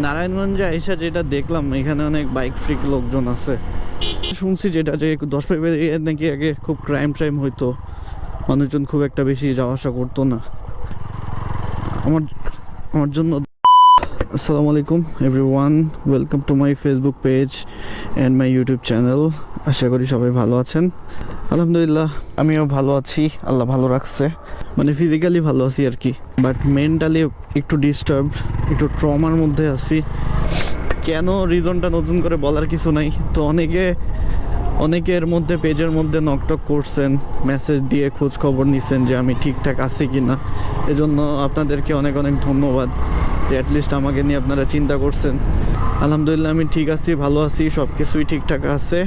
নারায়ণগঞ্জে আইসা যেটা দেখলাম, এখানে অনেক বাইক ফ্রিক লোকজন আছে। শুনছি যেটা যে 10 এরিয়া নাকি আগে খুব ক্রাইম হইতো, মানুষজন খুব একটা বেশি যাওয়া আসা করতো না। আমার আমার জন্য আসসালামু আলাইকুম everyone, welcome to my Facebook page and my YouTube channel. আশা করি সবাই ভালো আছেন। আলহামদুলিল্লাহ আমিও ভালো আছি, আল্লাহ ভালো রাখছে। মানে ফিজিক্যালি ভালো আছি আর কি, বাট মেন্টালি একটু ডিস্টার্বড, একটু ট্রমার মধ্যে আছি। কেন রিজনটা নতুন করে বলার কিছু নাই। তো অনেকের মধ্যে পেজের মধ্যে নকটক করছেন, মেসেজ দিয়ে খোঁজ খবর নিচ্ছেন যে আমি ঠিকঠাক আছি কি না। এজন্য আপনাদেরকে অনেক অনেক ধন্যবাদ যে অ্যাটলিস্ট আমাকে নিয়ে আপনারা চিন্তা করছেন। আলহামদুলিল্লাহ আমি ঠিক আছি, ভালো আছি, সব কিছুই ঠিকঠাক আছে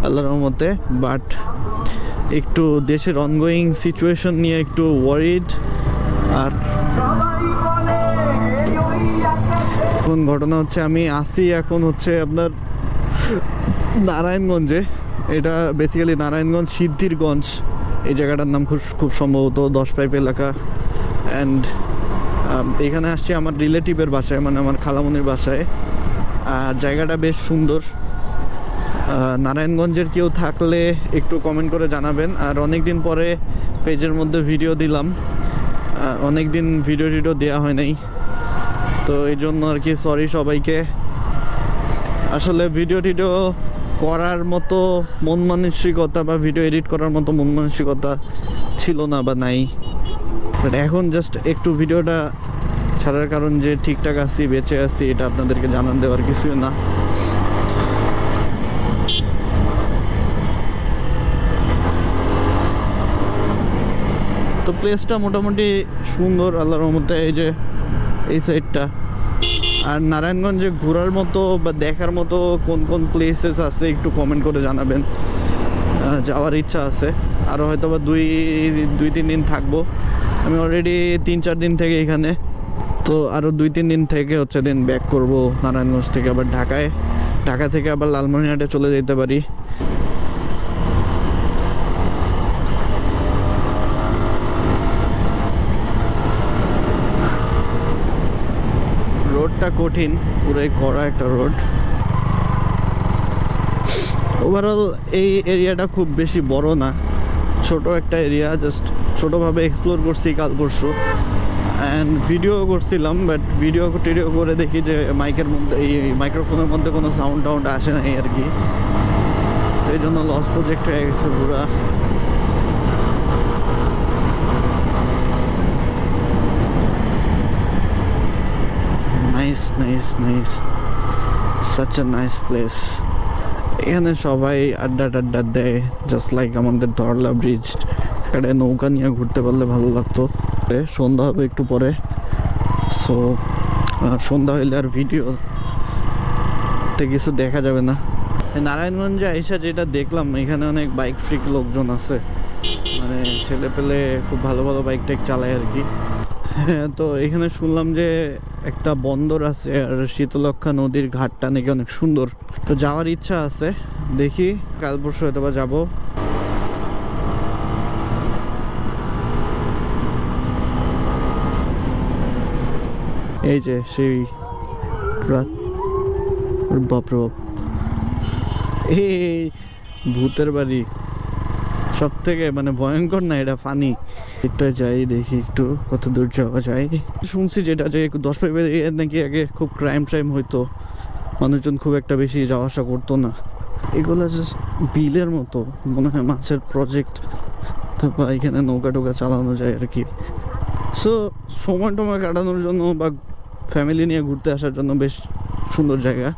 আল্লাহর রহমতে। বাট একটু দেশের অনগোয়িং সিচুয়েশন নিয়ে একটু ওয়ারিড। আর এখন ঘটনা হচ্ছে আমি আসি এখন হচ্ছে আপনার নারায়ণগঞ্জে। এটা বেসিক্যালি নারায়ণগঞ্জ সিদ্ধিরগঞ্জ, এই জায়গাটার নাম খুব সম্ভবত 10 পাইপ এলাকা। অ্যান্ড এখানে আসছি আমার রিলেটিভের বাসায়, মানে আমার খালামনির বাসায়। আর জায়গাটা বেশ সুন্দর। নারায়ণগঞ্জের কেউ থাকলে একটু কমেন্ট করে জানাবেন। আর অনেক দিন পরে পেজের মধ্যে ভিডিও দিলাম, অনেক দিন ভিডিও দেওয়া হয় নাই, তো এই জন্য আর কি সরি সবাইকে। আসলে ভিডিও করার মতো মন মানসিকতা বা ভিডিও এডিট করার মতো মন মানসিকতা ছিল না বা নাই। বাট এখন জাস্ট একটু ভিডিওটা ছাড়ার কারণ যে ঠিকঠাক আছি, বেঁচে আছি, এটা আপনাদেরকে জানান দেওয়ার কিছু না। তো প্লেসটা মোটামুটি সুন্দর আল্লাহর রহমতে, এই যে এই সাইডটা। আর নারায়ণগঞ্জে ঘোরার মতো বা দেখার মতো কোন কোন প্লেসেস আছে একটু কমেন্ট করে জানাবেন। যাওয়ার ইচ্ছা আছে, আরও হয়তো বা দুই তিন দিন থাকবো। আমি অলরেডি 3-4 দিন থেকে এখানে, তো আরও 2-3 দিন থেকে হচ্ছে দিন ব্যাক করব নারায়ণগঞ্জ থেকে আবার ঢাকা থেকে আবার লালমনিরহাটে চলে যেতে পারি। রোডটা কঠিন, পুরাই কড়া একটা রোড। ওভারঅল এই এরিয়াটা খুব বেশি বড় না, ছোট একটা এরিয়া, জাস্ট ছোটোভাবে এক্সপ্লোর করছি কাল পরশু। অ্যান্ড ভিডিও করছিলাম, বাট ভিডিও করে দেখি যে মাইকের মধ্যে, এই মাইক্রোফোনের মধ্যে কোনো সাউন্ড আসে না আর কি। সেই জন্য লস প্রজেক্ট হয়ে গেছে পুরা। Nice such a nice place. এখানে সবাই আড্ডা দেয়, জাস্ট লাইক আমাদের ধরলা ব্রিজ। একটা নৌকা নিয়ে ঘুরতে পারলে ভালো লাগতো। সন্ধ্যা হবে একটু পরে, সো সন্ধ্যা হইলে আর ভিডিওতে কিছু দেখা যাবে না। নারায়ণগঞ্জে আইসা যেটা দেখলাম, এখানে অনেক বাইক ফ্রিক লোকজন আছে, মানে ছেলে পেলে খুব ভালো বাইক টাইক চালায় আর কি। হ্যাঁ, তো এখানে শুনলাম যে একটা বন্দর আছে, আর শীতলক্ষা নদীর ঘাটটা নাকি অনেক সুন্দর। তো যাওয়ার ইচ্ছা আছে, দেখি কাল পরশু হয়তো বা যাবো। এই যে সেই বাপরে বাপ, এই ভূতের বাড়ি সব থেকে মানে ভয়ঙ্কর না, এটা ফানি। এটা যাই দেখি একটু কত দূর যাওয়া যায়। শুনছি যেটা যে 10 এরিয়া নাকি আগে খুব ক্রাইম হইতো, মানুষজন খুব একটা বেশি যাওয়া আসা করতো না। এগুলো জাস্ট বিলের মতো মনে হয়, মাছের প্রজেক্ট, তারপর এখানে নৌকা টোকা চালানো যায় আর কি। সো সময় কাটানোর জন্য বা ফ্যামিলি নিয়ে ঘুরতে আসার জন্য বেশ সুন্দর জায়গা।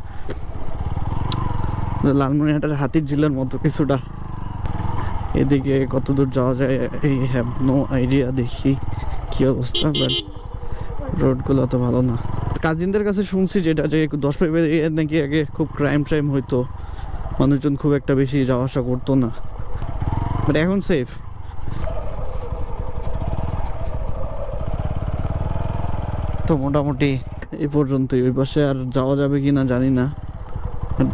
লালমনিরহাটের হাতির ঝিলের মতো কিছুটা। এদিকে কত দূর যাওয়া যায় এই হ্যাভ নো আইডিয়া, দেখি কি অবস্থা। বাট রোডগুলো তো ভালো না। কাজিনদের কাছে শুনছি যেটা যে 10 এরিয়া নাকি আগে খুব ক্রাইম হইতো, মানুষজন খুব একটা বেশি যাওয়া আসা করতো না। বাট এখন সেফ। তো মোটামুটি এই পর্যন্তই। ওই পাশে আর যাওয়া যাবে কি না জানি না।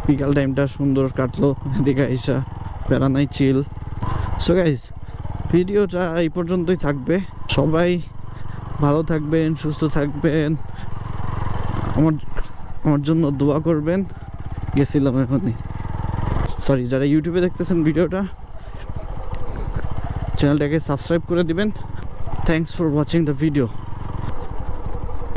বিকাল টাইমটা সুন্দর কাটলো এদিকে আইসা, প্যারা নাই, চিল। সো গাইস, ভিডিওটা এই পর্যন্তই থাকবে। সবাই ভালো থাকবেন, সুস্থ থাকবেন। আমার জন্য দোয়া করবেন। গেছিলাম এখনই, সরি যারা ইউটিউবে দেখতেছেন ভিডিওটা, চ্যানেলটাকে সাবস্ক্রাইব করে দিবেন। Thanks for watching the video.